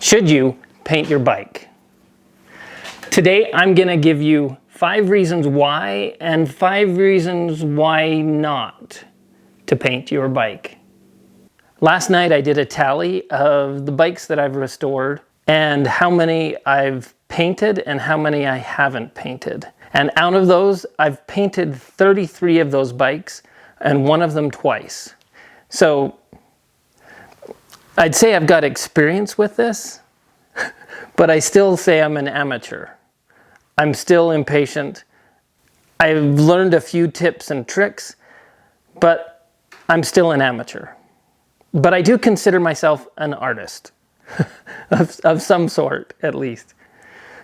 Should you paint your bike? Today I'm going to give you 5 reasons why and 5 reasons why not to paint your bike. Last night I did a tally of the bikes that I've restored and how many I've painted and how many I haven't painted. And out of those, I've painted 33 of those bikes and one of them twice. So I'd say I've got experience with this, but I still say I'm an amateur. I'm still impatient. I've learned a few tips and tricks, but I'm still an amateur. But I do consider myself an artist, of some sort at least.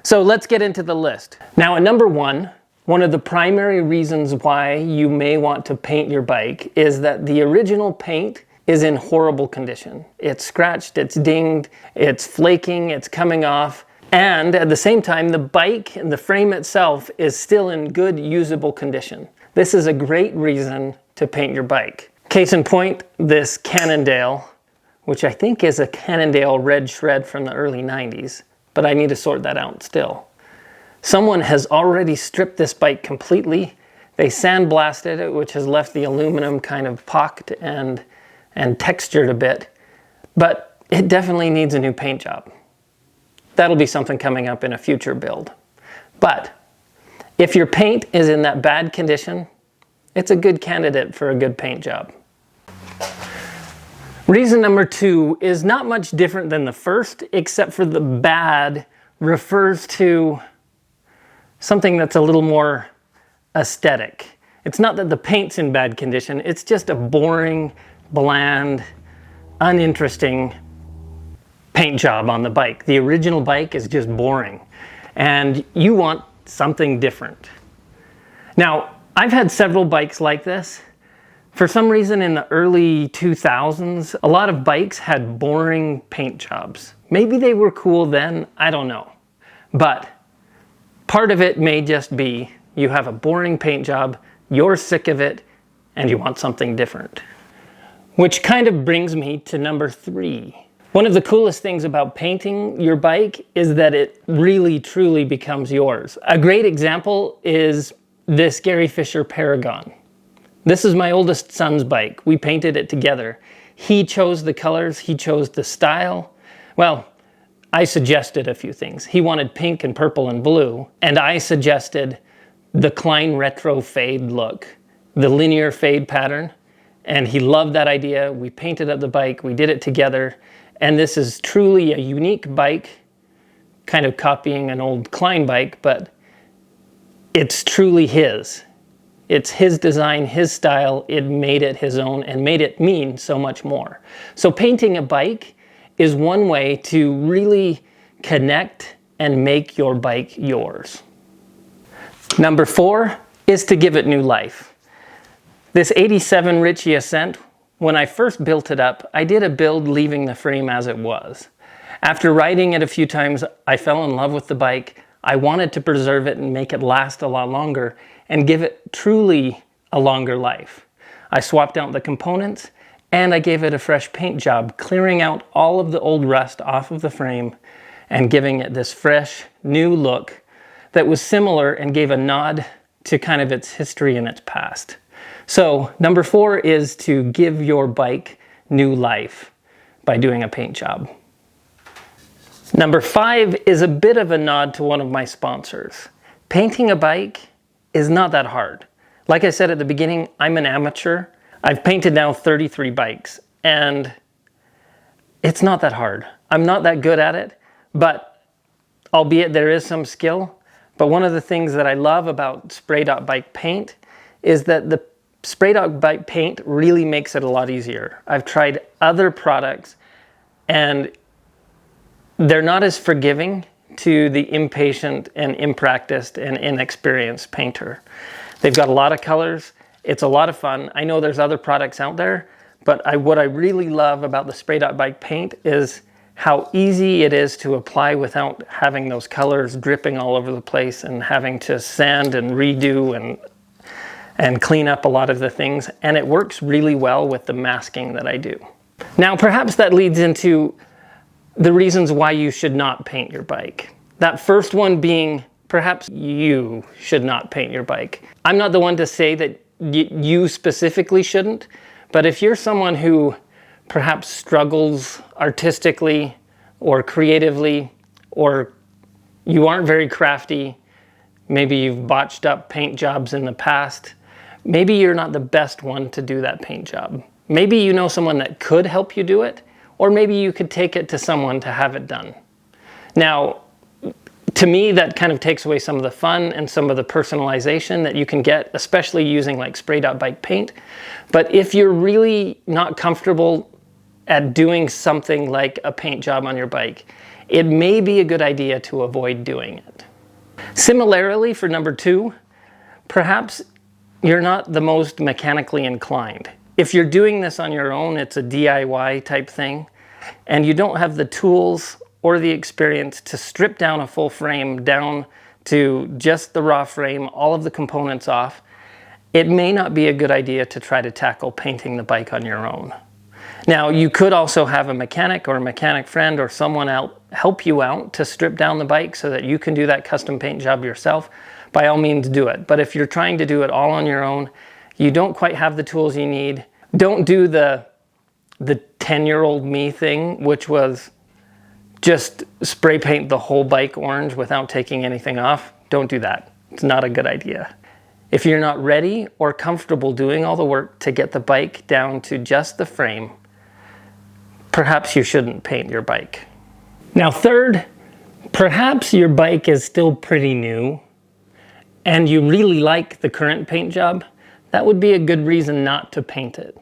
So let's get into the list. Now at number 1, one of the primary reasons why you may want to paint your bike is that the original paint is in horrible condition. It's scratched, it's dinged, it's flaking, it's coming off. And at the same time, the bike and the frame itself is still in good, usable condition. This is a great reason to paint your bike. Case in point, this Cannondale, which I think is a Cannondale red shred from the early 90s, but I need to sort that out still. Someone has already stripped this bike completely. They sandblasted it, which has left the aluminum kind of pocked and textured a bit, but it definitely needs a new paint job. That'll be something coming up in a future build. But if your paint is in that bad condition, it's a good candidate for a good paint job. Reason number 2 is not much different than the first, except for the bad refers to something that's a little more aesthetic. It's not that the paint's in bad condition, it's just a boring, bland, uninteresting paint job on the bike. The original bike is just boring, and you want something different. Now, I've had several bikes like this. For some reason in the early 2000s, a lot of bikes had boring paint jobs. Maybe they were cool then, I don't know. But part of it may just be you have a boring paint job, you're sick of it, and you want something different. Which kind of brings me to number 3. One of the coolest things about painting your bike is that it really truly becomes yours. A great example is this Gary Fisher Paragon. This is my oldest son's bike. We painted it together. He chose the colors, he chose the style. Well, I suggested a few things. He wanted pink and purple and blue, and I suggested the Klein retro fade look, the linear fade pattern. And he loved that idea. We painted up the bike, we did it together. And this is truly a unique bike, kind of copying an old Klein bike, but it's truly his. It's his design, his style. It made it his own and made it mean so much more. So painting a bike is one way to really connect and make your bike yours. Number 4 is to give it new life. This 87 Ritchie Ascent, when I first built it up, I did a build leaving the frame as it was. After riding it a few times, I fell in love with the bike. I wanted to preserve it and make it last a lot longer and give it truly a longer life. I swapped out the components and I gave it a fresh paint job, clearing out all of the old rust off of the frame and giving it this fresh, new look that was similar and gave a nod to kind of its history and its past. So number 4 is to give your bike new life by doing a paint job. Number 5 is a bit of a nod to one of my sponsors. Painting a bike is not that hard. Like I said at the beginning, I'm an amateur. I've painted now 33 bikes and it's not that hard. I'm not that good at it, but albeit there is some skill. But one of the things that I love about spray.bike paint is that the spray.bike paint really makes it a lot easier. I've tried other products and they're not as forgiving to the impatient and impracticed and inexperienced painter. They've got a lot of colors. It's a lot of fun. I know there's other products out there, but what I really love about the spray.bike paint is how easy it is to apply without having those colors dripping all over the place and having to sand and redo and clean up a lot of the things. And it works really well with the masking that I do. Now, perhaps that leads into the reasons why you should not paint your bike. That first one being, perhaps you should not paint your bike. I'm not the one to say that you specifically shouldn't, but if you're someone who perhaps struggles artistically or creatively, or you aren't very crafty, maybe you've botched up paint jobs in the past, maybe you're not the best one to do that paint job. Maybe you know someone that could help you do it, or maybe you could take it to someone to have it done. Now, to me, that kind of takes away some of the fun and some of the personalization that you can get, especially using like spray.bike paint. But if you're really not comfortable at doing something like a paint job on your bike, it may be a good idea to avoid doing it. Similarly, for number 2, perhaps you're not the most mechanically inclined. If you're doing this on your own, it's a DIY type thing, and you don't have the tools or the experience to strip down a full frame down to just the raw frame, all of the components off, it may not be a good idea to try to tackle painting the bike on your own. Now, you could also have a mechanic or a mechanic friend or someone else help you out to strip down the bike so that you can do that custom paint job yourself. By all means, do it. But if you're trying to do it all on your own, you don't quite have the tools you need. Don't do the 10-year-old me thing, which was just spray paint the whole bike orange without taking anything off. Don't do that. It's not a good idea. If you're not ready or comfortable doing all the work to get the bike down to just the frame, perhaps you shouldn't paint your bike. Now, third, perhaps your bike is still pretty new and you really like the current paint job. That would be a good reason not to paint it.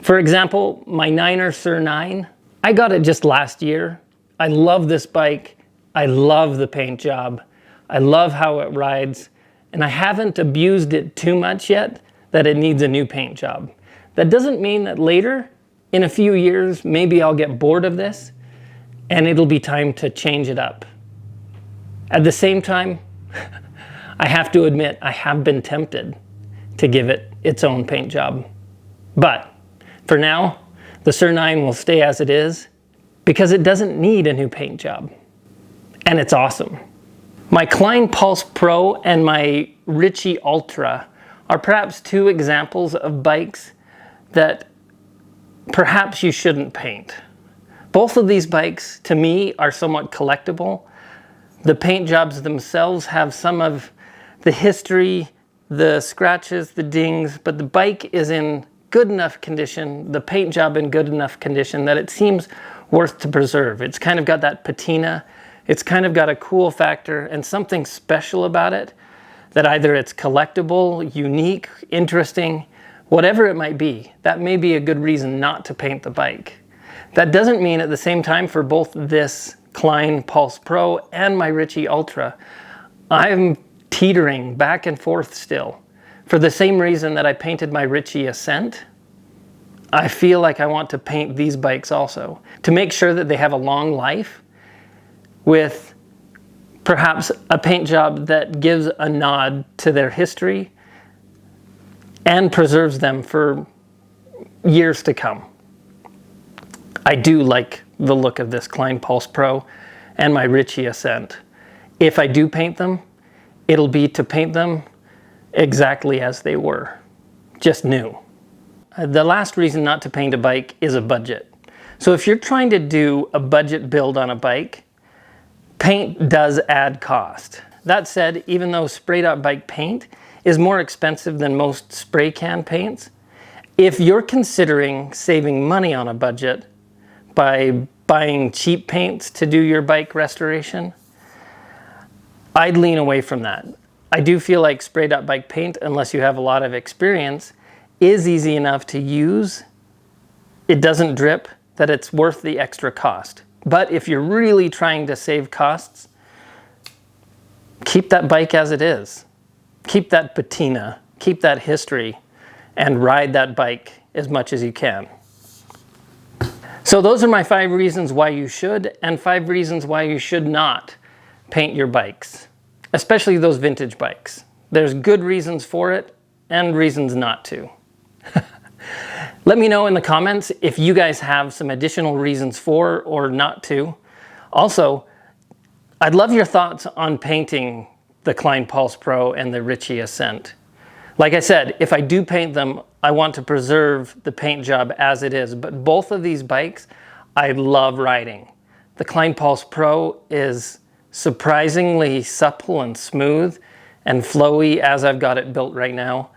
For example, my 9er Sur 9, I got it just last year. I love this bike. I love the paint job. I love how it rides, and I haven't abused it too much yet that it needs a new paint job. That doesn't mean that later, in a few years, maybe I'll get bored of this and it'll be time to change it up. At the same time, I have to admit I have been tempted to give it its own paint job. But for now, the Sur 9 will stay as it is because it doesn't need a new paint job. And it's awesome. My Klein Pulse Pro and my Ritchie Ultra are perhaps 2 examples of bikes that perhaps you shouldn't paint. Both of these bikes, to me, are somewhat collectible. The paint jobs themselves have some of the history, the scratches, the dings, but the bike is in good enough condition, the paint job in good enough condition that it seems worth to preserve. It's kind of got that patina, it's kind of got a cool factor and something special about it that either it's collectible, unique, interesting, whatever it might be. That may be a good reason not to paint the bike. That doesn't mean at the same time for both this Klein Pulse Pro and my Ritchie Ultra, I'm teetering back and forth still. For the same reason that I painted my Ritchie Ascent, I feel like I want to paint these bikes also to make sure that they have a long life with perhaps a paint job that gives a nod to their history and preserves them for years to come. I do like the look of this Klein Pulse Pro and my Ritchie Ascent. If I do paint them, it'll be to paint them exactly as they were, just new. The last reason not to paint a bike is a budget. So if you're trying to do a budget build on a bike, paint does add cost. That said, even though spray.bike paint is more expensive than most spray can paints, if you're considering saving money on a budget by buying cheap paints to do your bike restoration, I'd lean away from that. I do feel like spray.bike paint, unless you have a lot of experience, is easy enough to use. It doesn't drip, that it's worth the extra cost. But if you're really trying to save costs, keep that bike as it is. Keep that patina, keep that history, and ride that bike as much as you can. So those are my 5 reasons why you should, and 5 reasons why you should not paint your bikes, especially those vintage bikes. There's good reasons for it and reasons not to. Let me know in the comments if you guys have some additional reasons for or not to. Also, I'd love your thoughts on painting the Klein Pulse Pro and the Ritchie Ascent. Like I said, if I do paint them, I want to preserve the paint job as it is, but both of these bikes, I love riding. The Klein Pulse Pro is surprisingly supple and smooth and flowy as I've got it built right now.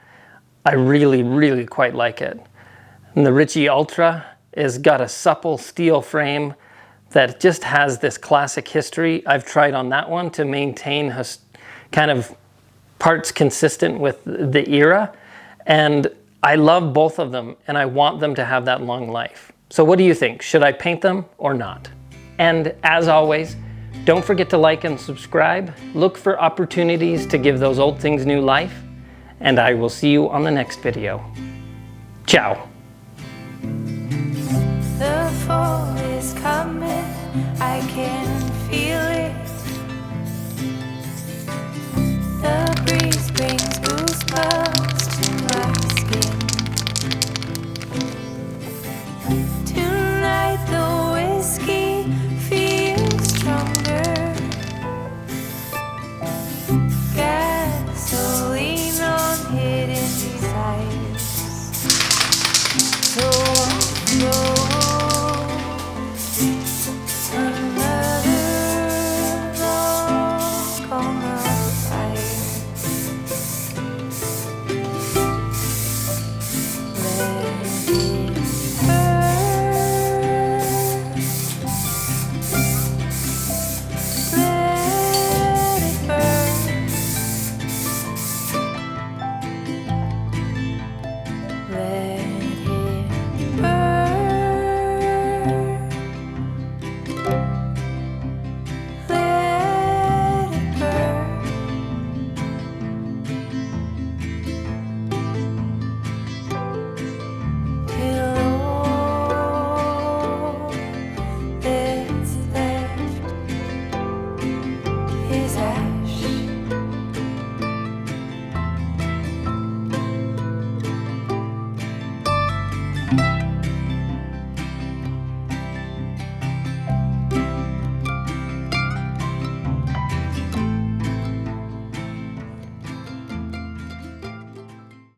I really, really quite like it. And the Ritchie Ultra has got a supple steel frame that just has this classic history. I've tried on that one to maintain kind of parts consistent with the era. And I love both of them and I want them to have that long life. So what do you think? Should I paint them or not? And as always, don't forget to like and subscribe. Look for opportunities to give those old things new life. And I will see you on the next video. Ciao. The fall is coming.